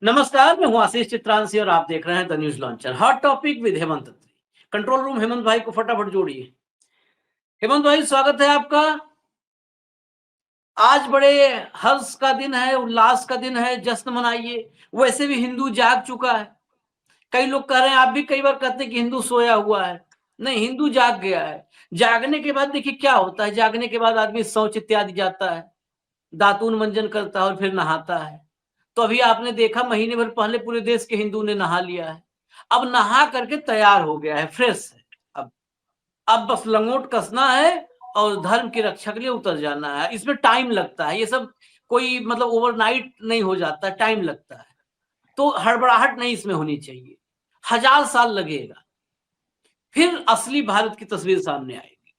नमस्कार, मैं हूं आशीष चित्रांशी और आप देख रहे हैं the news launcher. Hot topic with Hemant Atri. Control room Hemant भाई को फटाफट जोड़िए। हेमंत भाई, स्वागत है आपका। आज बड़े हर्ष का दिन है, उल्लास का दिन है, जश्न मनाइए। वैसे भी हिंदू जाग चुका है। कई लोग कह रहे हैं, आप भी कई बार कहते हैं कि हिंदू सोया हुआ है। नहीं, हिंदू जाग गया है। जागने के बाद देखिए क्या होता है। जागने के बाद आदमी शौच इत्यादि जाता है, दातून मंजन करता है और फिर नहाता है। तो अभी आपने देखा, महीने भर पहले पूरे देश के हिंदू ने नहा लिया है। अब नहा करके तैयार हो गया है, फ्रेश है। अब बस लंगोट कसना है और धर्म की रक्षा के लिए उतर जाना है। इसमें टाइम लगता है। ये सब कोई मतलब ओवरनाइट नहीं हो जाता, टाइम लगता है। तो हड़बड़ाहट नहीं इसमें होनी चाहिए। 1000 साल लगेगा, फिर असली भारत की तस्वीर सामने आएगी।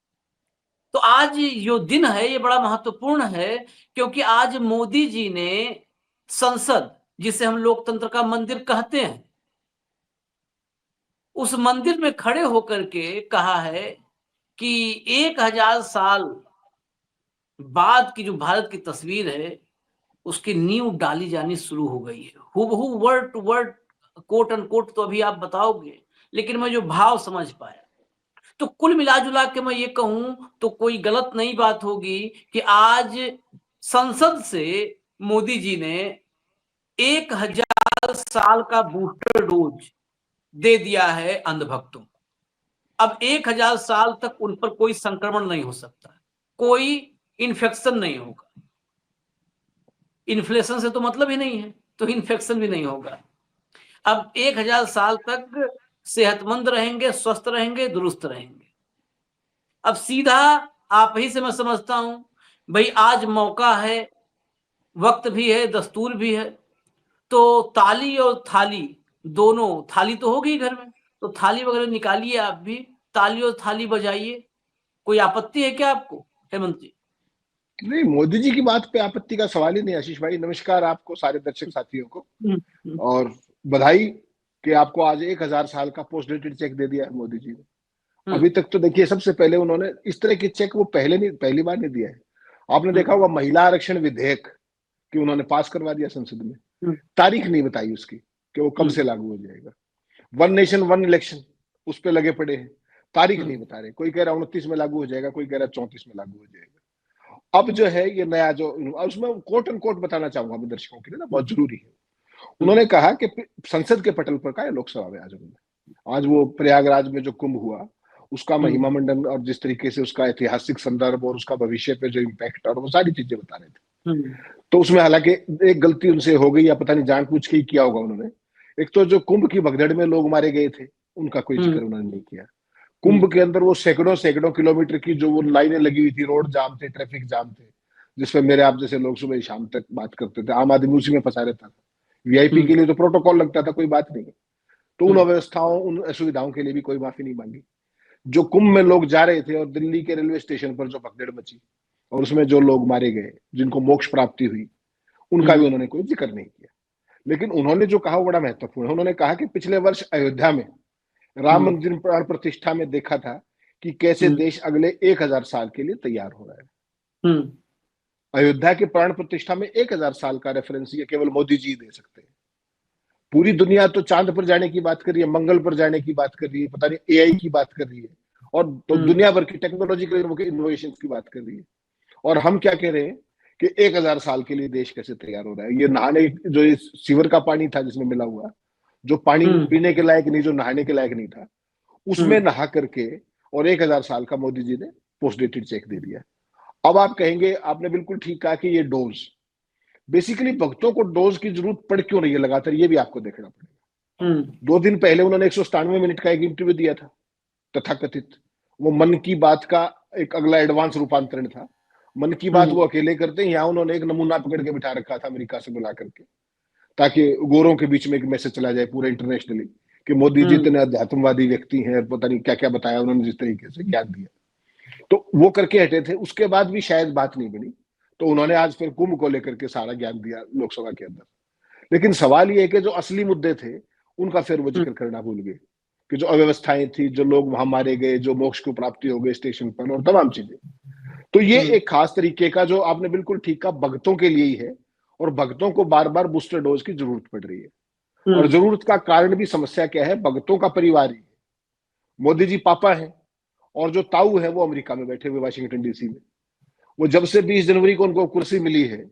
तो आज जो दिन है ये बड़ा महत्वपूर्ण है, क्योंकि आज मोदी जी ने संसद, जिसे हम लोकतंत्र का मंदिर कहते हैं, उस मंदिर में खड़े होकर के कहा है कि 1000 साल बाद की जो भारत की तस्वीर है, उसकी नींव डाली जानी शुरू हो गई है। हूबहू word to word, quote unquote तो अभी आप बताओगे, लेकिन मैं जो भाव समझ पाया, तो कुल मिला-जुला के मैं ये कहूं तो कोई गलत नहीं बात होगी कि आज संसद से मोदी जी ने 1000 साल का बूस्टर डोज दे दिया है अंधभक्तों को। अब 1000 साल तक उन पर कोई संक्रमण नहीं हो सकता, कोई इन्फेक्शन नहीं होगा। इन्फ्लेशन से तो मतलब ही नहीं है, तो इन्फेक्शन भी नहीं होगा। अब 1000 साल तक सेहतमंद रहेंगे, स्वस्थ रहेंगे, दुरुस्त रहेंगे। अब सीधा आप ही से मैं समझता हूं, भाई आज मौका है, वक्त भी है, दस्तूर भी है। तो ताली और थाली दोनों, थाली तो होगी घर में, तो थाली वगैरह निकालिए, आप भी ताली और थाली बजाइए। कोई आपत्ति है क्या आपको हेमंत जी? नहीं, मोदी जी की बात पे आपत्ति का सवाल ही नहीं। आशीष भाई, नमस्कार आपको, सारे दर्शक साथियों को। और बधाई कि आपको आज 1000 साल का पोस्ट डेटेड चेक दे दिया है मोदी जी ने। अभी तक तो देखिए, सबसे पहले उन्होंने इस तरह के चेक वो पहली बार नहीं दिया है। आपने देखा होगा महिला आरक्षण विधेयक कि उन्होंने पास करवा दिया संसद में, तारीख नहीं बताई उसकी कि वो कब से लागू हो जाएगा। वन नेशन वन इलेक्शन उस पर लगे पड़े हैं, तारीख नहीं बता रहे। कोई कह रहा 29 में लागू हो जाएगा, कोई कह रहा 34 में लागू हो जाएगा। अब जो है ये नया जो, उसमें कोट एंड कोट बताना चाहूंगा मैं दर्शकों के लिए ना, बहुत जरूरी है। उन्होंने कहा कि संसद के पटल पर का है, लोकसभा में आज वो प्रयागराज में जो कुंभ हुआ उसका महिमा मंडन और जिस तरीके से उसका ऐतिहासिक संदर्भ और उसका भविष्य पे जो इम्पैक्ट और वो सारी चीजें बता रहे थे। तो उसमें हालांकि एक गलती उनसे हो गई, या पता नहीं जानबूझ के ही किया होगा उन्होंने। एक तो जो कुंभ की भगदड़ में लोग मारे गए थे उनका कोई जिक्र उन्होंने नहीं किया। कुंभ के अंदर वो सैकड़ों सैकड़ों किलोमीटर की जो वो लाइनें लगी हुई थी, रोड जाम थे, ट्रैफिक जाम थे, जिसमें मेरे आप जैसे लोग सुबह शाम तक बात करते थे। आम आदमी उसी में फंसा रहता था। वीआईपी के लिए तो प्रोटोकॉल लगता था, कोई बात नहीं। तो उन अव्यवस्थाओं, उन असुविधाओं के लिए भी कोई माफी नहीं मांगी। जो कुंभ में लोग जा रहे थे और दिल्ली के रेलवे स्टेशन पर जो भगदड़ मची और उसमें जो लोग मारे गए, जिनको मोक्ष प्राप्ति हुई, उनका भी उन्होंने कोई जिक्र नहीं किया। लेकिन उन्होंने जो कहा वो बड़ा महत्वपूर्ण है। उन्होंने कहा कि पिछले वर्ष अयोध्या में राम मंदिर प्राण प्रतिष्ठा में देखा था कि कैसे देश अगले 1000 साल के लिए तैयार हो रहा है। अयोध्या के प्राण प्रतिष्ठा में 1000 साल का रेफरेंस ये केवल मोदी जी दे सकते हैं। पूरी दुनिया तो चांद पर जाने की बात कर रही है, मंगल पर जाने की बात कर रही है, पता नहीं एआई की बात कर रही है, और तो दुनिया भर की टेक्नोलॉजिकल इनोवेशन की बात कर रही है। और हम क्या कह रहे हैं कि 1000 साल के लिए देश कैसे तैयार हो रहा है। ये नहाने जो ये सीवर का पानी था जिसमें मिला हुआ, जो पानी पीने के लायक नहीं, जो नहाने के लायक नहीं था, उसमें नहा करके और 1000 साल का मोदी जी ने पोस्ट डेटेड चेक दे दिया। अब आप कहेंगे, आपने बिल्कुल ठीक कहा कि ये डोज, बेसिकली भक्तों को डोज की जरूरत पड़ क्यों रही है लगातार, ये भी आपको देखना पड़ेगा। 2 दिन पहले उन्होंने 197 मिनट का एक इंटरव्यू दिया था, तथाकथित वो मन की बात का एक अगला एडवांस रूपांतरण था। मन की बात वो अकेले करते हैं, यहाँ उन्होंने एक नमूना पकड़ के बिठा रखा था अमेरिका से बुला करके, ताकि गोरों के बीच में एक मैसेज चला जाए पूरे इंटरनेशनली कि मोदी जी इतने अध्यात्मवादी व्यक्ति हैं, पता नहीं क्या क्या बताया उन्होंने, जिस तरीके से ज्ञान दिया। तो वो करके हटे थे, उसके बाद भी शायद बात नहीं बनी। तो उन्होंने आज फिर कुंभ को लेकर के सारा ज्ञान दिया लोकसभा के अंदर। लेकिन सवाल ये है कि जो असली मुद्दे थे उनका फिर वो जिक्र करना भूल गए, कि जो अव्यवस्थाएं थी, जो लोग वहां मारे गए, जो मोक्ष को प्राप्ति हो गई स्टेशन पर, और तमाम चीजें। तो ये एक खास तरीके का, जो आपने बिल्कुल ठीक कहा, भक्तों के लिए ही है। और भक्तों को बार बार बूस्टर डोज की जरूरत पड़ रही है। और जरूरत का कारण भी, समस्या क्या है, भक्तों का परिवार ही है। मोदी जी पापा हैं और जो ताऊ है वो अमेरिका में बैठे हुए वाशिंगटन डीसी में। वो जब से 20 जनवरी को उनको कुर्सी मिली है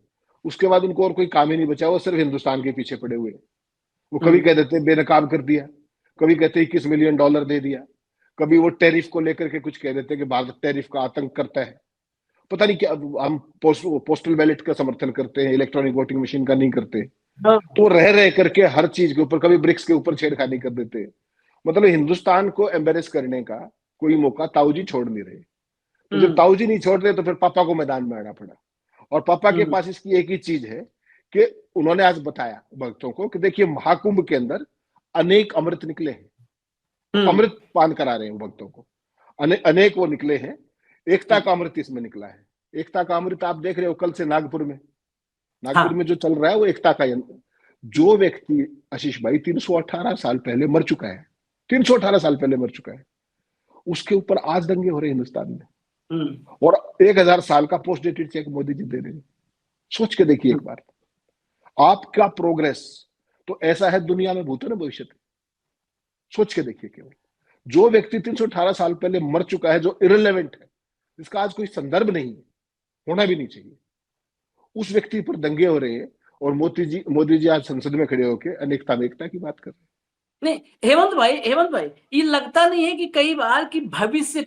उसके बाद उनको और कोई काम ही नहीं बचा, वो सिर्फ हिंदुस्तान के पीछे पड़े हुए हैं। वो कभी कह देते बेनकाब कर दिया, कभी कहते $21 मिलियन दे दिया, कभी वो टैरिफ को लेकर के कुछ कह देते कि भारत टैरिफ का आतंक करता है। पता नहीं क्या, हम पोस्टल बैलेट का समर्थन करते हैं, इलेक्ट्रॉनिक वोटिंग मशीन का नहीं करते। तो रह रह करके हर चीज के ऊपर, कभी ब्रिक्स के ऊपर छेड़खानी कर देते हैं। मतलब हिंदुस्तान को एम्बेरस करने का कोई मौका ताऊ जी छोड़ नहीं रहे। तो जब ताऊ जी नहीं छोड़ रहे तो फिर पापा को मैदान में आना पड़ा। और पापा के पास इसकी एक ही चीज है कि उन्होंने आज बताया भक्तों को कि देखिए महाकुंभ के अंदर अनेक अमृत निकले हैं, तो अमृत पान करा रहे हैं भक्तों को। अनेक वो निकले हैं, एकता का अमृत इसमें निकला है। एकता का अमृत आप देख रहे हो कल से नागपुर में जो चल रहा है वो एकता का यंत्र। जो व्यक्ति आशीष भाई 318 साल पहले मर चुका है, 318 साल पहले मर चुका है, उसके ऊपर आज दंगे हो रहे हैं हिंदुस्तान में। और 1000 साल का post dated cheque Modi ji दे रहे हैं। सोच के देखिए एक बार, आपका प्रोग्रेस तो ऐसा है दुनिया में भूतो न भविष्य। सोच के देखिए, केवल जो व्यक्ति 318 साल पहले मर चुका है, जो इररिलेवेंट है, जिसका आज कोई संदर्भ नहीं है, होना भी नहीं चाहिए, उस व्यक्ति पर दंगे हो रहे हैं। और मोदी जी आज संसद में खड़े होकर अनेकता में एकता की बात कर रहे हैं। नहीं हेमंत भाई, ये लगता नहीं है कि कई बार कि भविष्य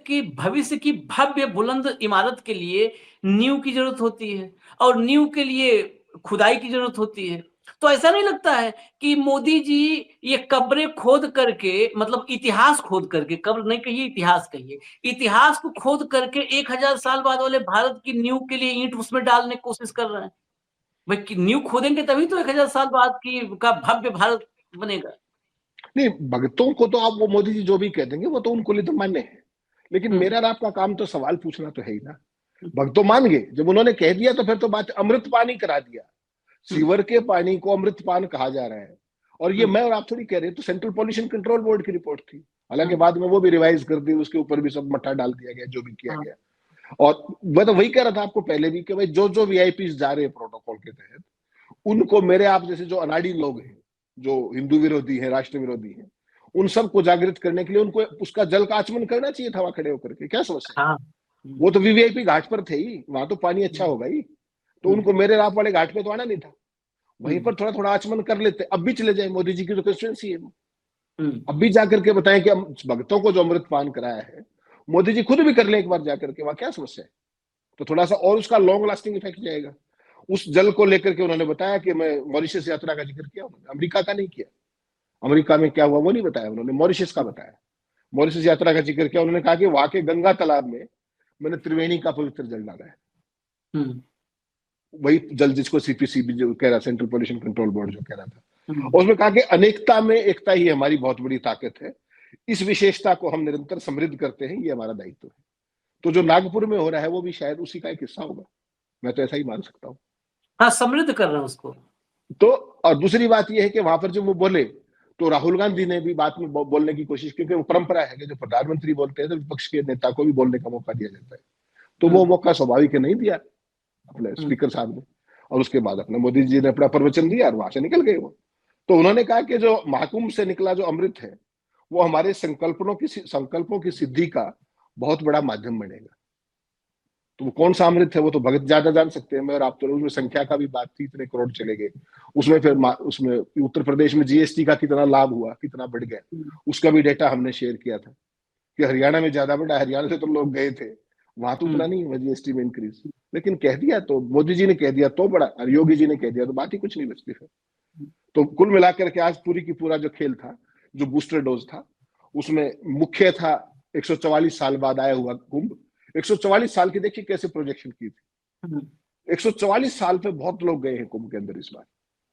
की भव्य बुलंद इमारत के लिए नींव की जरूरत होती है और नींव के लिए खुदाई की जरूरत होती है? तो ऐसा नहीं लगता है कि मोदी जी ये कब्रें खोद करके, मतलब इतिहास खोद करके, कब्र नहीं कहिए इतिहास कहिए, इतिहास को खोद करके 1000 साल बाद वाले भारत की नींव के लिए ईंट उसमें डालने की कोशिश कर रहे हैं? भाई नींव खोदेंगे तभी तो 1000 साल बाद का भव्य भारत बनेगा। नहीं, भक्तों को तो आप वो मोदी जी जो भी कह देंगे वो तो उनको लिए तो मान्य है, लेकिन मेरा और आपका काम तो सवाल पूछना तो है ही ना। भक्त तो मान गए, जब उन्होंने कह दिया तो फिर तो बात अमृत पानी करा दिया। सीवर के पानी को अमृत पान कहा जा रहा है। और ये मैं और आप थोड़ी कह रहे हैं, तो सेंट्रल पॉल्यूशन कंट्रोल बोर्ड की रिपोर्ट थी, हालांकि बाद में वो भी रिवाइज कर दी, उसके ऊपर भी सब मट्टा डाल दिया गया जो भी किया गया। और मैं तो वही कह रहा था आपको पहले भी कि भाई जो वीआईपी जा रहे हैं प्रोटोकॉल के तहत, उनको मेरे आप जैसे जो अनाड़ी लोग हैं, जो हिंदू विरोधी हैं, राष्ट्र विरोधी हैं, उन सबको जागृत करने के लिए उनको उसका जल का आचमन करना चाहिए था वहां खड़े होकर के। क्या समस्या? वो तो वीवीआईपी घाट पर थे ही, वहां तो पानी अच्छा होगा ही, तो उनको मेरे राप वाले घाट पे तो आना नहीं था। वहीं पर थोड़ा थोड़ा आचमन कर लेते, अब भी चले जाए, मोदी जी की जो कंस्टिट्यूएंसी है वो, अब भी जाकर के बताएं कि भक्तों को जो अमृत पान कराया है मोदी जी खुद भी कर ले एक बार जाकर के, वहां क्या समस्या है? तो थोड़ा सा और उसका लॉन्ग लास्टिंग इफेक्ट जाएगा। उस जल को लेकर के उन्होंने बताया कि मैं मॉरिशस यात्रा का जिक्र किया, उन्होंने अमेरिका का नहीं किया। अमेरिका में क्या हुआ वो नहीं बताया उन्होंने, मॉरिशस का बताया। मॉरिशस यात्रा का जिक्र किया, उन्होंने कहा कि वहां के गंगा तालाब में मैंने त्रिवेणी का पवित्र जल डाला है। वही जल जिसको सीपीसीबी जो कह रहा, सेंट्रल पॉल्यूशन कंट्रोल बोर्ड जो कह रहा था। और उसमें कहा कि अनेकता में एकता ही हमारी बहुत बड़ी ताकत है, इस विशेषता को हम निरंतर समृद्ध करते हैं, ये हमारा दायित्व है। तो जो नागपुर में हो रहा है वो भी शायद उसी का एक हिस्सा होगा, मैं तो ऐसा ही मान सकता हूँ। हाँ, समृद्ध कर रहे हैं उसको। तो और दूसरी बात यह है कि वहां पर जब वो बोले तो राहुल गांधी ने भी बात में बोलने की कोशिश, क्योंकि वो परंपरा है कि जो प्रधानमंत्री बोलते हैं तो विपक्ष के नेता को भी बोलने का मौका दिया जाता है। तो वो मौका स्वाभाविक नहीं दिया अपने स्पीकर साहब ने, और उसके बाद अपने मोदी जी ने अपना प्रवचन दिया और वहां से निकल गए वो। तो उन्होंने कहा कि जो महाकुंभ से निकला जो अमृत है वो हमारे संकल्पों की सिद्धि का बहुत बड़ा माध्यम बनेगा। तो वो कौन सा अमृत है वो तो भगत ज्यादा जान सकते हैं, मैं और आप तो। उसमें संख्या का भी बात थी, इतने करोड़ चले गए उसमें। फिर उसमें उत्तर प्रदेश में जीएसटी का कितना लाभ हुआ, कितना बढ़ गया, उसका भी डेटा हमने शेयर किया था कि हरियाणा में ज्यादा बढ़ा। हरियाणा से तो लोग गए थे, वहां तो उतना नहीं हुआ जीएसटी में इंक्रीज, लेकिन कह दिया तो मोदी जी ने कह दिया तो बड़ा, और योगी जी ने कह दिया तो बात ही कुछ नहीं बचती फिर। तो कुल मिलाकर के आज पूरी की पूरा जो खेल था, जो बूस्टर डोज था, उसमें मुख्य था 144 साल बाद आया हुआ कुंभ। 144 साल की देखिए कैसे प्रोजेक्शन की थी। 144 साल पे बहुत लोग गए हैं कुंभ के अंदर इस बार।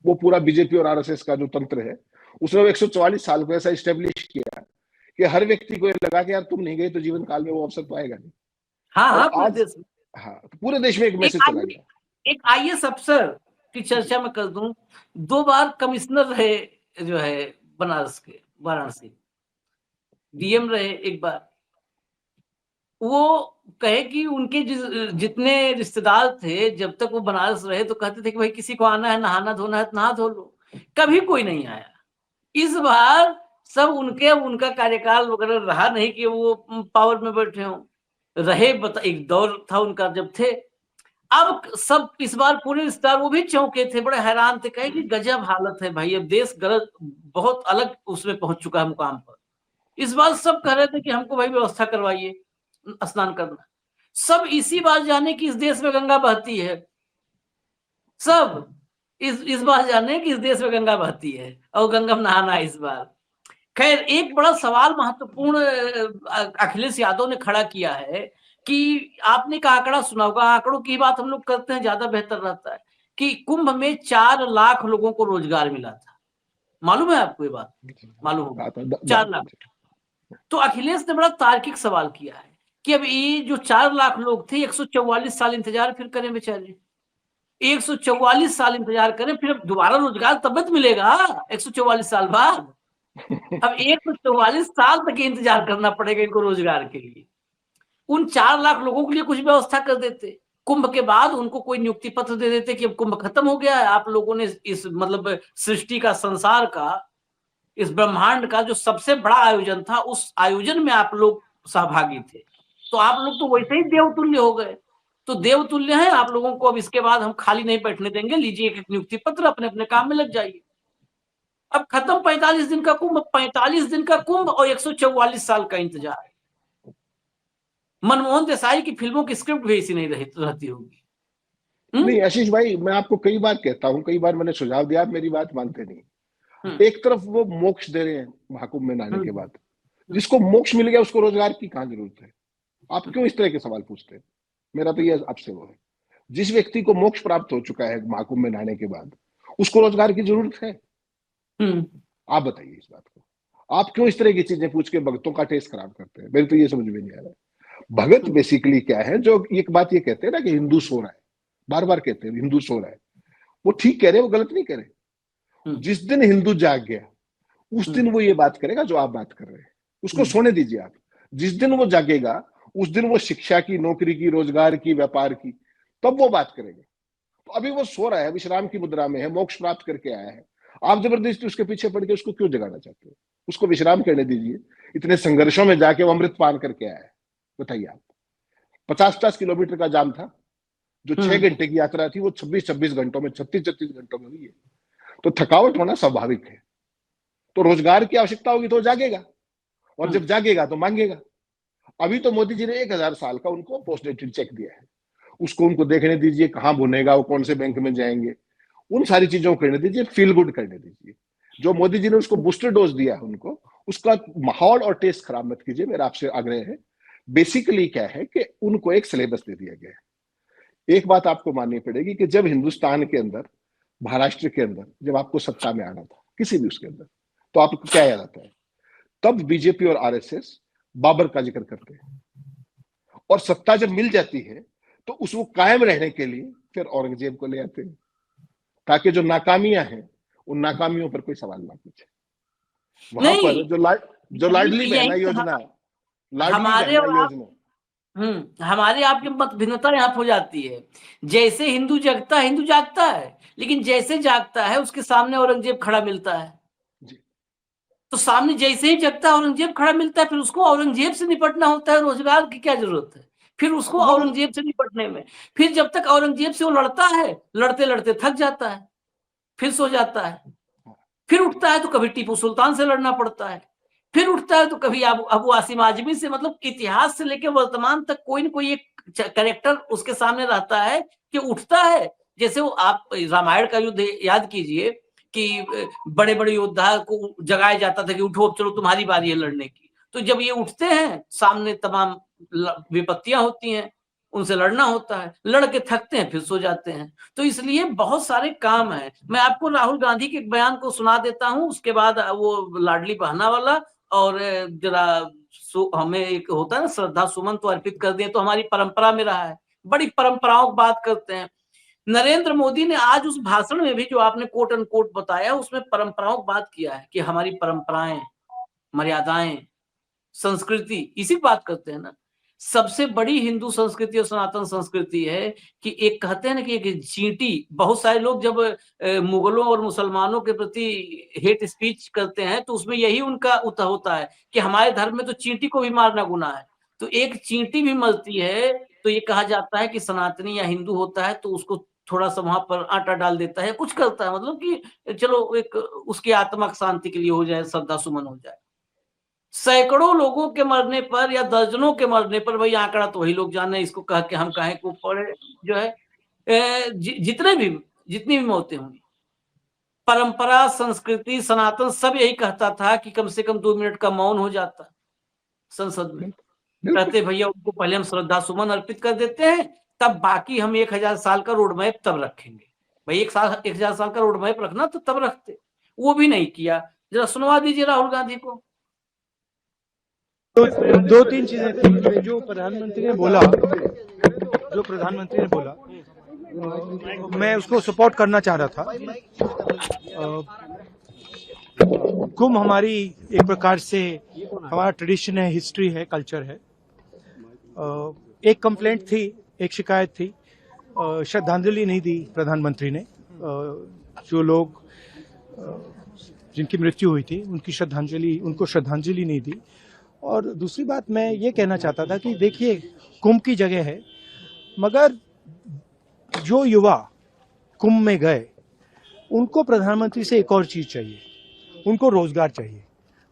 वो पूरा बीजेपी और आरएसएस का जो तंत्र है उसने 144 साल को ऐसा स्टेब्लिश किया कि हर व्यक्ति को ये लगा कि यार तुम नहीं गए तो जीवन काल में वो अवसर पाएगा नहीं। हाँ, आज पूरे देश में एक मैसेज चला गया। एक आईएएस अफसर की चर्चा में कर दूं, 2 बार कमिश्नर रहे जो है बनारस के, वाराणसी डीएम रहे एक बार, वो कहे कि उनके जितने रिश्तेदार थे, जब तक वो बनारस रहे तो कहते थे कि भाई किसी को आना है, नहाना धोना है तो नहा धो लो। कभी कोई नहीं आया। इस बार सब उनका कार्यकाल वगैरह रहा नहीं कि वो पावर में बैठे हों। रहे एक दौर था उनका जब थे। अब सब इस बार पूरे रिश्तेदार वो भी चौंके थे, बड़े हैरान थे, कहे कि गजब हालत है भाई, अब देश गलत बहुत अलग उसमें पहुंच चुका है मुकाम पर। इस बार सब कह रहे थे कि हमको भाई व्यवस्था करवाइए स्नान करना। सब इसी बात जाने कि इस देश में गंगा बहती है। सब इस बात जाने कि इस देश में गंगा बहती है और गंगा में नहाना है इस बार। खैर, एक बड़ा सवाल महत्वपूर्ण अखिलेश यादव ने खड़ा किया है कि आपने एक आंकड़ा सुना होगा, आंकड़ों की बात हम लोग करते हैं, ज्यादा बेहतर रहता है, कि कुंभ में 4 लाख लोगों को रोजगार मिला था। मालूम है आपको ये बात? मालूम होगा, 4 लाख। तो अखिलेश ने बड़ा तार्किक सवाल किया है कि अब ये जो 4 लाख लोग थे, 144 साल इंतजार फिर करें बेचारे, 144 साल इंतजार करें, फिर अब दोबारा रोजगार तब तो मिलेगा 144 साल बाद। अब 144 साल तक इंतजार करना पड़ेगा इनको रोजगार के लिए। उन 4 लाख लोगों के लिए कुछ व्यवस्था कर देते, कुंभ के बाद उनको कोई नियुक्ति पत्र दे देते कि अब कुंभ खत्म हो गया है, आप लोगों ने इस मतलब सृष्टि का, संसार का, इस ब्रह्मांड का जो सबसे बड़ा आयोजन था, उस आयोजन में आप लोग सहभागी थे, तो आप लोग तो वैसे ही देवतुल्य हो गए। तो देवतुल्य हैं आप लोगों को, अब इसके बाद हम खाली नहीं बैठने देंगे, लीजिए एक नियुक्ति पत्र, अपने अपने काम में लग जाइए। अब खत्म 45 दिन का कुंभ, 45 दिन का कुंभ और 144 साल का इंतजार। मनमोहन देसाई की फिल्मों की स्क्रिप्ट भी ऐसी नहीं रहती होगी। नहीं आशीष भाई, मैं आपको कई बार कहता हूं, कई बार मैंने सुझाव दिया, आप मेरी बात मानते नहीं। एक तरफ वो मोक्ष दे रहे हैं महाकुंभ में नहाने के बाद, जिसको मोक्ष मिल गया उसको रोजगार की कहां जरूरत है? आप क्यों इस तरह के सवाल पूछते हैं? मेरा तो ये आपसे वो है, जिस व्यक्ति को मोक्ष प्राप्त हो चुका है महाकुंभ में नहाने के बाद, उसको रोजगार की जरूरत है? आप बताइए इस बात को। आप क्यों इस तरह की चीजें पूछ के भक्तों का टेस्ट खराब करते हैं? मेरे तो ये समझ में नहीं आ रहा है। भगत बेसिकली क्या है, जो एक बात ये कहते हैं ना कि हिंदू सो रहा है, बार बार कहते हैं हिंदू सो रहा है, वो ठीक कह रहे हैं, वो गलत नहीं कह रहे। जिस दिन हिंदू जाग गया उस दिन वो ये बात करेगा जो आप बात कर रहे हैं, उसको सोने दीजिए आप। जिस दिन वो जागेगा उस दिन वो शिक्षा की, नौकरी की, रोजगार की, व्यापार की, तब वो बात करेगा। तो अभी वो सो रहा है, विश्राम की मुद्रा में है, मोक्ष प्राप्त करके आया है, आप जबरदस्ती उसके पीछे पड़ के उसको क्यों जगाना चाहते हो? उसको विश्राम करने दीजिए। इतने संघर्षों में जाके वो अमृत पान करके आया है। बताइए आप, 50-50 किलोमीटर का जाम था, जो 6 घंटे की यात्रा थी वो 26-26 घंटों में, 36-36 घंटों में हुई है। तो थकावट होना स्वाभाविक है। तो रोजगार की आवश्यकता होगी तो जागेगा, और जब जागेगा तो मांगेगा। अभी तो मोदी जी ने 1000 साल का उनको पोस्ट डेटेड चेक दिया है, उसको उनको देखने दीजिए, कहां भुनेगा, वो कौन से बैंक में जाएंगे, उन सारी चीजों को करने दीजिए, फील गुड करने दीजिए। जो मोदी जी ने उसको बूस्टर डोज दिया है उनको, उसका माहौल और टेस्ट खराब मत कीजिए, मेरा आपसे आग्रह है। बेसिकली क्या है कि उनको एक सिलेबस दे दिया गया है। एक बात आपको माननी पड़ेगी कि जब हिंदुस्तान के अंदर, महाराष्ट्र के अंदर जब आपको सत्ता में आना था, किसी भी उसके अंदर, तो आपको क्या याद आता है? तब बीजेपी और आरएसएस बाबर का जिक्र करते हैं, और सत्ता जब मिल जाती है तो उसको कायम रहने के लिए फिर औरंगजेब को ले आते हैं, ताकि जो नाकामियां हैं उन नाकामियों पर कोई सवाल ना पूछे। वहां पर जो लाडली बहना योजना, हमारे आपके मत भिन्नता यहाँ हो जाती है। जैसे हिंदू जागता है, लेकिन जैसे जागता है उसके सामने औरंगजेब खड़ा मिलता है। तो सामने जैसे ही जगता है औरंगजेब खड़ा मिलता है, फिर उसको औरंगजेब से निपटना होता है। रोजगार की क्या जरूरत है फिर उसको औरंगजेब से निपटने में? फिर जब तक औरंगजेब से वो लड़ता है, लड़ते लड़ते थक जाता है, फिर सो जाता है, फिर उठता है तो कभी टीपू सुल्तान से लड़ना पड़ता है, फिर उठता है तो कभी अबू आसिम आजमी से। मतलब इतिहास से लेकर वर्तमान तक कोई न कोई एक कैरेक्टर उसके सामने रहता है कि उठता है। जैसे वो आप रामायण का युद्ध याद कीजिए कि बड़े बड़े योद्धा को जगाया जाता था कि उठो, चलो तुम्हारी बारी है लड़ने की। तो जब ये उठते हैं, सामने तमाम विपत्तियां होती हैं, उनसे लड़ना होता है, लड़के थकते हैं, फिर सो जाते हैं। तो इसलिए बहुत सारे काम हैं। मैं आपको राहुल गांधी के एक बयान को सुना देता हूं, उसके बाद वो लाडली बहना वाला, और जरा हमें एक होता है ना, श्रद्धा सुमन तो अर्पित कर दिए, तो हमारी परंपरा में रहा है, बड़ी परंपराओं की बात करते हैं। नरेंद्र मोदी ने आज उस भाषण में भी जो आपने कोट एंड कोट बताया, उसमें परंपराओं की बात किया है कि हमारी परंपराएं, मर्यादाएं, संस्कृति, इसी बात करते हैं ना। सबसे बड़ी हिंदू संस्कृति और सनातन संस्कृति है कि एक कहते हैं ना कि एक चींटी, बहुत सारे लोग जब मुगलों और मुसलमानों के प्रति हेट स्पीच करते हैं तो उसमें यही उनका उत होता है कि हमारे धर्म में तो चींटी को भी मारना गुनाह है। तो एक चींटी भी मरती है तो ये कहा जाता है कि सनातनी या हिंदू होता है तो उसको थोड़ा सा वहां पर आटा डाल देता है, कुछ करता है, मतलब कि चलो एक उसकी आत्मा शांति के लिए हो जाए, श्रद्धा सुमन हो जाए। सैकड़ों लोगों के मरने पर या दर्जनों के मरने पर, भाई आंकड़ा तो वही लोग जाने, इसको कह के हम कहें को पड़े जो है जितनी भी मौतें हुई, परंपरा, संस्कृति, सनातन सब यही कहता था कि कम से कम 2 मिनट का मौन हो जाता संसद में, कहते भैया उनको पहले हम श्रद्धा सुमन अर्पित कर देते हैं, तब बाकी हम 1000 साल का रोड मैप तब रखेंगे। भाई 1000 साल का रोड मैप रखना तो तब रखते, वो भी नहीं किया। जरा सुनवा दीजिए राहुल गांधी को। तो 2-3 चीजें थी जो प्रधानमंत्री ने बोला, मैं उसको सपोर्ट करना चाह रहा था। कुंभ हमारी एक प्रकार से हमारा ट्रेडिशन है, हिस्ट्री है, कल्चर है। एक कंप्लेंट थी, एक शिकायत थी, श्रद्धांजलि नहीं दी प्रधानमंत्री ने। जो लोग जिनकी मृत्यु हुई थी उनको श्रद्धांजलि नहीं दी। और दूसरी बात मैं ये कहना चाहता था कि देखिए कुंभ की जगह है, मगर जो युवा कुंभ में गए उनको प्रधानमंत्री से एक और चीज चाहिए, उनको रोजगार चाहिए,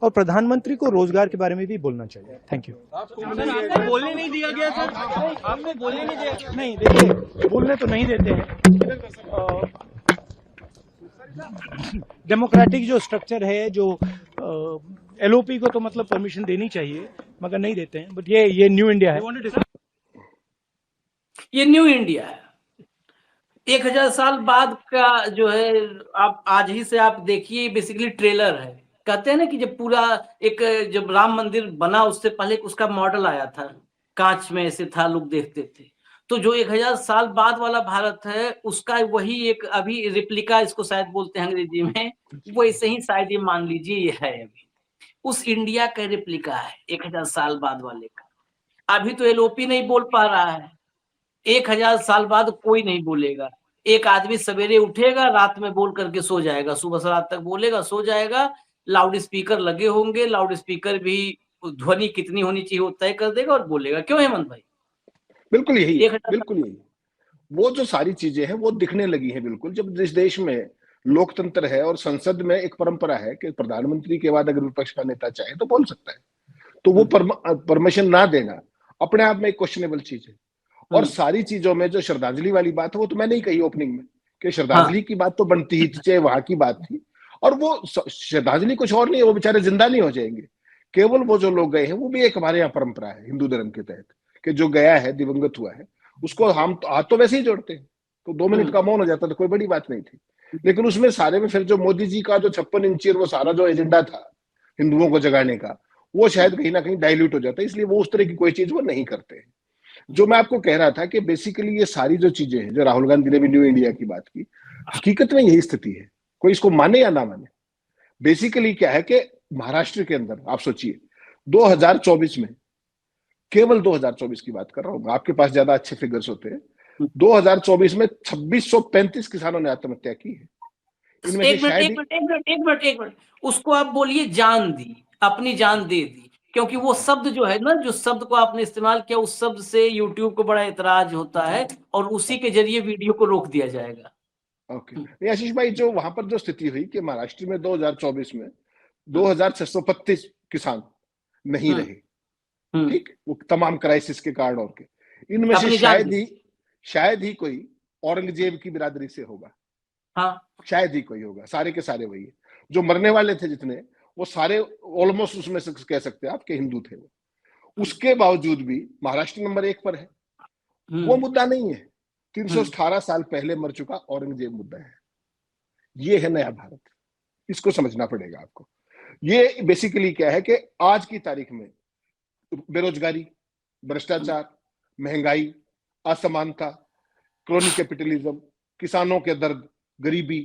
और प्रधानमंत्री को रोजगार के बारे में भी बोलना चाहिए। Thank you. आपको बोलने नहीं दिया गया सर? आपको बोलने नहीं दिया? नहीं, देखिए बोलने तो नहीं देते हैं। डेमोक्रेटिक जो स्ट्रक्चर है, जो एलओपी को तो मतलब परमिशन देनी चाहिए, मगर नहीं देते हैं। बट ये न्यू इंडिया है, ये न्यू इंडिया है। 1000 साल बाद का जो है, आप आज ही से आप देखिए, बेसिकली ट्रेलर है। कहते हैं ना कि जब राम मंदिर बना उससे पहले उसका मॉडल आया था, कांच में ऐसे था, लोग देखते थे। तो जो 1000 साल बाद वाला भारत है उसका वही एक अभी रिप्लिका, इसको शायद बोलते हैं अंग्रेजी में, वैसे ही शायद ये मान लीजिए ये है। अभी उस इंडिया का रिप्लिका है 1000 साल बाद वाले का। अभी तो एलओपी नहीं बोल पा रहा है, 1000 साल बाद कोई नहीं बोलेगा। एक आदमी सवेरे उठेगा, रात में बोल करके सो जाएगा, सुबह से रात तक बोलेगा, सो जाएगा। लाउड स्पीकर लगे होंगे, लाउड स्पीकर भी ध्वनि कितनी होनी चाहिए वो तय कर देगा और बोलेगा। क्यों हेमंत भाई? बिल्कुल यही, बिल्कुल यही। वो जो सारी चीजें हैं वो दिखने लगी हैं। बिल्कुल, जब जिस देश में लोकतंत्र है और संसद में एक परंपरा है कि प्रधानमंत्री के बाद अगर विपक्ष का नेता चाहे तो बोल सकता है, तो वो परमिशन ना देना अपने आप में एक क्वेश्चनेबल चीज है। और सारी चीजों में जो श्रद्धांजलि वाली बात है वो तो मैंने ही कही ओपनिंग में कि श्रद्धांजलि की बात तो बनती ही थी, चाहे वहां की बात थी। और वो श्रद्धांजलि कुछ और नहीं है, वो बेचारे जिंदा नहीं हो जाएंगे। केवल वो जो लोग गए हैं, वो भी एक हमारे यहाँ परंपरा है हिंदू धर्म के तहत कि जो गया है, दिवंगत हुआ है, उसको हम हाथ तो वैसे ही जोड़ते हैं, तो 2 मिनट का मौन हो जाता तो कोई बड़ी बात नहीं थी। लेकिन उसमें सारे में फिर जो मोदी जी का जो 56 इंची और वो सारा जो एजेंडा था हिंदुओं को जगाने का, वो शायद कहीं ना कहीं डाइल्यूट हो जाता है, इसलिए वो उस तरह की कोई चीज वो नहीं करते हैं। जो मैं आपको कह रहा था कि बेसिकली ये सारी जो चीजें हैं, जो राहुल गांधी ने भी न्यू इंडिया की बात की, हकीकत में यही स्थिति है, कोई इसको माने या ना माने। बेसिकली क्या है कि महाराष्ट्र के अंदर आप सोचिए 2024 में, केवल 2024 की बात कर रहा हूं, आपके पास ज्यादा अच्छे फिगर्स होते हैं, 2024 में 2635 किसानों ने आत्महत्या की है। इनमें से शायद एक मिनट, उसको आप बोलिए जान दी, अपनी जान दे दी, क्योंकि वो शब्द जो है ना, जो शब्द को आपने इस्तेमाल किया, उस शब्द से यूट्यूब को बड़ा एतराज होता है और उसी के जरिए वीडियो को रोक दिया जाएगा। ओके, आशीष भाई, जो वहां पर जो स्थिति हुई कि महाराष्ट्र में 2024 में 2635 किसान नहीं रहे, ठीक, वो तमाम क्राइसिस के कारण और के, इनमें से शायद ही कोई औरंगजेब की बिरादरी से होगा। हाँ, शायद ही कोई होगा, सारे के सारे वही है। जो मरने वाले थे जितने, वो सारे ऑलमोस्ट उसमें से कह सकते हैं आप कि हिंदू थे वो। उसके बावजूद भी महाराष्ट्र नंबर 1 पर है। वो मुद्दा नहीं है, 318 साल पहले मर चुका औरंगजेब मुद्दा है। ये है नया भारत, इसको समझना पड़ेगा आपको। ये बेसिकली क्या है कि आज की तारीख में बेरोजगारी, भ्रष्टाचार, महंगाई, असमानता, क्रोनी कैपिटलिज्म, किसानों के दर्द, गरीबी,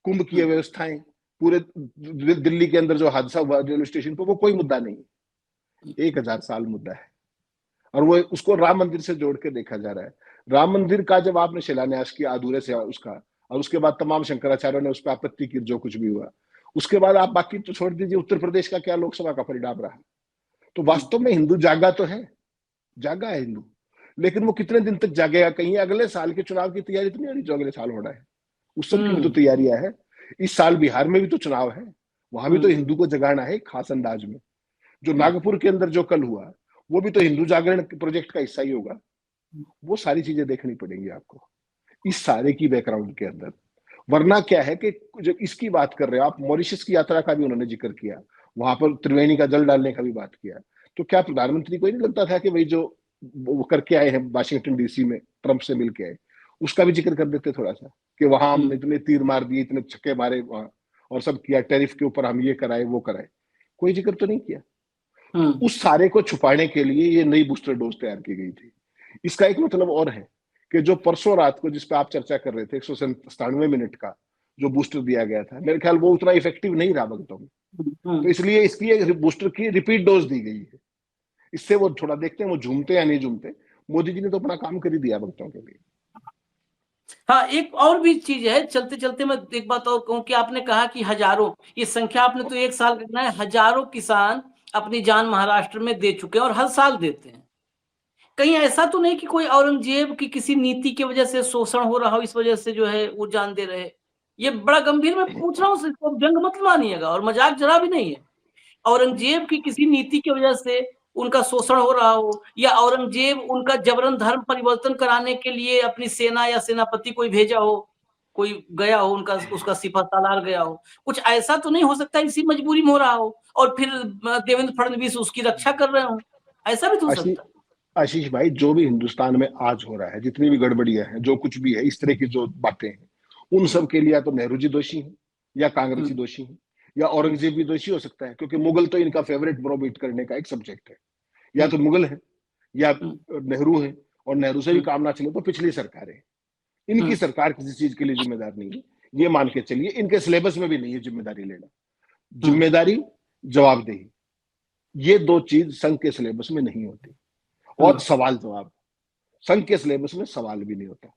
कुंभ की व्यवस्थाएं, पूरे दिल्ली के अंदर जो हादसा हुआ रेलवे स्टेशन पर, वो कोई मुद्दा नहीं है, 1000 साल मुद्दा है। और वो उसको राम मंदिर से जोड़ के देखा जा रहा है। राम मंदिर का जब आपने शिलान्यास किया अधूरे से उसका, और उसके बाद तमाम शंकराचार्यों ने उस पर आपत्ति की, जो कुछ भी हुआ, उसके बाद आप बाकी तो छोड़ दीजिए, उत्तर प्रदेश का क्या लोकसभा का परिणाम रहा। तो वास्तव में हिंदू जागा तो है, जागा है हिंदू, लेकिन वो कितने दिन तक जागेगा? कहीं अगले साल के चुनाव की तैयारी तो नहीं हो रही जो अगले साल होना है, उस सब की भी तो तैयारियां है। इस साल बिहार में भी तो चुनाव है, वहां भी तो हिंदू को जगाना है खास अंदाज में। जो नागपुर के अंदर जो कल हुआ, वो भी तो हिंदू जागरण प्रोजेक्ट का हिस्सा ही होगा। वो सारी चीजें देखनी पड़ेंगी आपको इस सारे की बैकग्राउंड के अंदर। वरना क्या है कि जब इसकी बात कर रहे हो आप, मॉरिशस की यात्रा का भी उन्होंने जिक्र किया, वहां पर त्रिवेणी का जल डालने का भी बात किया, तो क्या प्रधानमंत्री को नहीं लगता था कि वही जो वो करके आए हैं वाशिंगटन डीसी में, ट्रंप से मिलके आए, उसका भी जिक्र कर देते थोड़ा सा, कि वहां हमने इतने तीर मार दिए, इतने छक्के मारे वहां, और सब किया, टैरिफ के ऊपर हम ये कराए वो कराए, कोई जिक्र तो नहीं किया। उस सारे को छुपाने के लिए ये नई बूस्टर डोज तैयार की गई थी। इसका एक मतलब और है कि जो परसों रात को जिस पे आप चर्चा कर रहे थे, 197 मिनट का जो बूस्टर दिया गया था, मेरे ख्याल वो उतना इफेक्टिव नहीं रहा भक्तों में, तो इसलिए इसकी बूस्टर की रिपीट डोज दी गई है। इससे वो थोड़ा देखते हैं वो झूमते या नहीं झूमते। मोदी जी ने तो अपना काम कर ही दिया भक्तों के लिए। हाँ, एक और भी चीज है, चलते चलते मैं एक बात और कहूं कि आपने कहा कि हजारों, ये संख्या आपने तो एक साल करना है, हजारों किसान अपनी जान महाराष्ट्र में दे चुके हैं और हर साल देते हैं। कहीं ऐसा तो नहीं कि कोई औरंगजेब की किसी नीति की वजह से शोषण हो रहा हो, इस वजह से जो है वो जान दे रहे? ये बड़ा गंभीर मैं पूछ रहा हूँ, इसको जंग मत मानिएगा, और मजाक जरा भी नहीं है। औरंगजेब की किसी नीति की वजह से उनका शोषण हो रहा हो, या औरंगजेब उनका जबरन धर्म परिवर्तन कराने के लिए अपनी सेना या सेनापति कोई भेजा हो, कोई गया हो उनका, उसका सिपह सालार गया हो, कुछ ऐसा तो नहीं हो सकता इसी मजबूरी में हो रहा हो, और फिर देवेंद्र फडणवीस उसकी रक्षा कर रहे हो? ऐसा भी तो हो सकता है। आशीष भाई, जो भी हिंदुस्तान में आज हो रहा है, जितनी भी गड़बड़ियां हैं, जो कुछ भी है, इस तरह की जो बातें हैं, उन सब के लिए या तो नेहरू जी दोषी हैं, या कांग्रेसी दोषी हैं, या औरंगजेब भी दोषी हो सकता है, क्योंकि मुगल तो इनका फेवरेट ब्रोबीट करने का एक सब्जेक्ट है। या तो मुगल है या नेहरू है, और नेहरू से भी काम ना चले तो पिछली सरकारें, इनकी सरकार किसी चीज के लिए जिम्मेदार नहीं है, ये मान के चलिए। इनके सिलेबस में भी नहीं है जिम्मेदारी लेना, जिम्मेदारी, जवाबदेही, ये दो चीज संघ के सिलेबस में नहीं होती। और सवाल जवाब, संघ के सिलेबस में सवाल भी नहीं होता,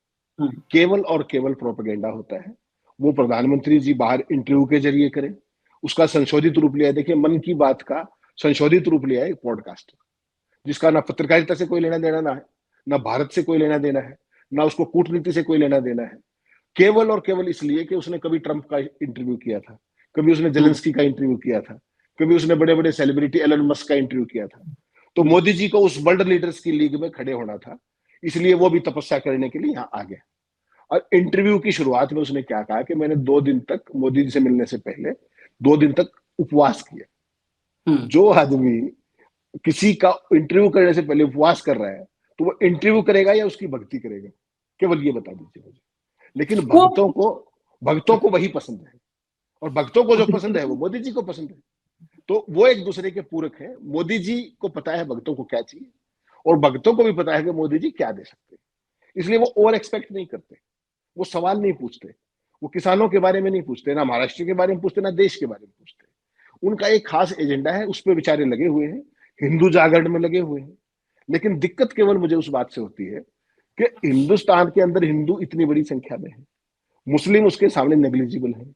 केवल और केवल प्रोपेगेंडा होता है। वो प्रधानमंत्री जी बाहर इंटरव्यू के जरिए करें, उसका संशोधित रूप लिया। देखिए, मन की बात का संशोधित रूप लिया है एक पॉडकास्ट, जिसका ना पत्रकारिता से कोई लेना देना ना है, ना भारत से कोई लेना देना है, ना उसको कूटनीति से कोई लेना देना है। केवल और केवल इसलिए कि उसने कभी ट्रंप का इंटरव्यू किया था, कभी उसने जेलेंस्की का इंटरव्यू किया था, कभी उसने बड़े बड़े सेलिब्रिटी एलन मस्क का इंटरव्यू किया था। तो मोदी जी को उस वर्ल्ड लीडर्स की लीग में खड़े होना था, इसलिए वो भी तपस्या करने के लिए यहाँ आ गया। और इंटरव्यू की शुरुआत में उसने क्या कहा कि मैंने 2 दिन तक मोदी जी से मिलने से पहले 2 दिन तक उपवास किया। जो आदमी किसी का इंटरव्यू करने से पहले उपवास कर रहा है, तो वो इंटरव्यू करेगा या उसकी भक्ति करेगा? केवल ये बता दीजिए मुझे। लेकिन भक्तों को वही पसंद है, और भक्तों को जो पसंद है वो मोदी जी को पसंद है। तो वो एक दूसरे के पूरक है। मोदी जी को पता है भक्तों को क्या चाहिए, और भक्तों को भी पता है कि मोदी जी क्या दे सकते हैं, इसलिए वो ओवर एक्सपेक्ट नहीं करते, वो सवाल नहीं पूछते, वो किसानों के बारे में नहीं पूछते, ना महाराष्ट्र के बारे में पूछते, ना देश के बारे में पूछते। उनका एक खास एजेंडा है, उस पर बेचारे लगे हुए हैं, हिंदू जागरण में लगे हुए हैं। लेकिन दिक्कत केवल मुझे उस बात से होती है कि हिंदुस्तान के अंदर हिंदू इतनी बड़ी संख्या में है, मुस्लिम उसके सामने नेग्लिजिबल है।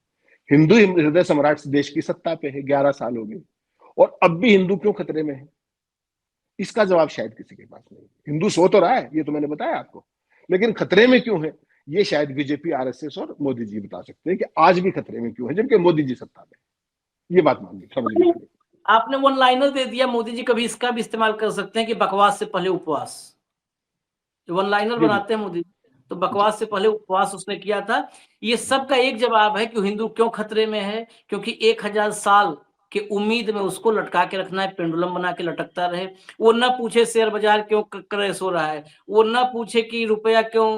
हिंदू हृदय सम्राट देश की सत्ता पे है, 11 साल हो गए, और अब भी हिंदू क्यों खतरे में है? इसका जवाब शायद किसी के पास नहीं। हिंदू सो तो रहा है, ये तो मैंने बताया आपको, लेकिन खतरे में क्यों है ये शायद बीजेपी, आरएसएस और मोदी जी बता सकते हैं कि आज भी खतरे में क्यों है, जबकि मोदी जी सत्ता में। ये बात मान ली, समझ लीजिए। आपने वन लाइनर दे दिया, मोदी जी कभी इसका भी इस्तेमाल कर सकते हैं कि बकवास से पहले उपवास। जो वन लाइनर बनाते हैं मोदी, तो बकवास से पहले उपवास उसने किया था। ये सब का एक जवाब है कि हिंदू क्यों खतरे में है, क्योंकि 1000 साल के उम्मीद में उसको लटका के रखना है, पेंडुलम बना के लटकता रहे। वो न पूछे शेयर बाजार क्यों क्रैश हो रहा है, वो न पूछे कि रुपया क्यों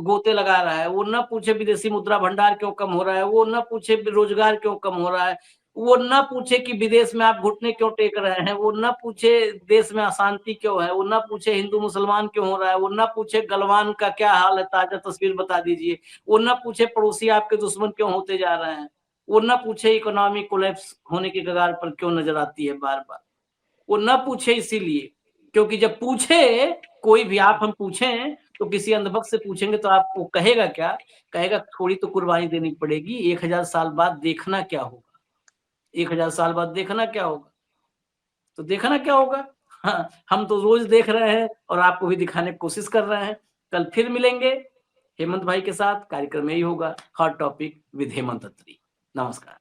गोते लगा रहा है, वो न पूछे विदेशी मुद्रा भंडार क्यों कम हो रहा है, वो न पूछे रोजगार क्यों कम हो रहा है, वो न पूछे कि विदेश में आप घुटने क्यों टेक रहे हैं, वो न पूछे देश में अशांति क्यों है, वो न पूछे हिंदू मुसलमान क्यों हो रहा है, वो न पूछे गलवान का क्या हाल है, ताजा तस्वीर बता दीजिए, वो न पूछे पड़ोसी आपके दुश्मन क्यों होते जा रहे हैं, वो न पूछे इकोनॉमी कोलैप्स होने के कगार पर क्यों नजर आती है बार बार, वो न पूछे इसीलिए क्योंकि जब पूछे कोई भी, आप हम पूछें तो किसी अंधभक्त से पूछेंगे तो आपको कहेगा क्या, कहेगा थोड़ी तो कुर्बानी देनी पड़ेगी, 1000 साल बाद देखना क्या होगा, 1000 साल बाद देखना क्या होगा। तो देखना क्या होगा, हाँ, हम तो रोज देख रहे हैं और आपको भी दिखाने की कोशिश कर रहे हैं। कल फिर मिलेंगे हेमंत भाई के साथ, कार्यक्रम यही होगा, हॉट टॉपिक विद हेमंत अत्री। नमस्कार।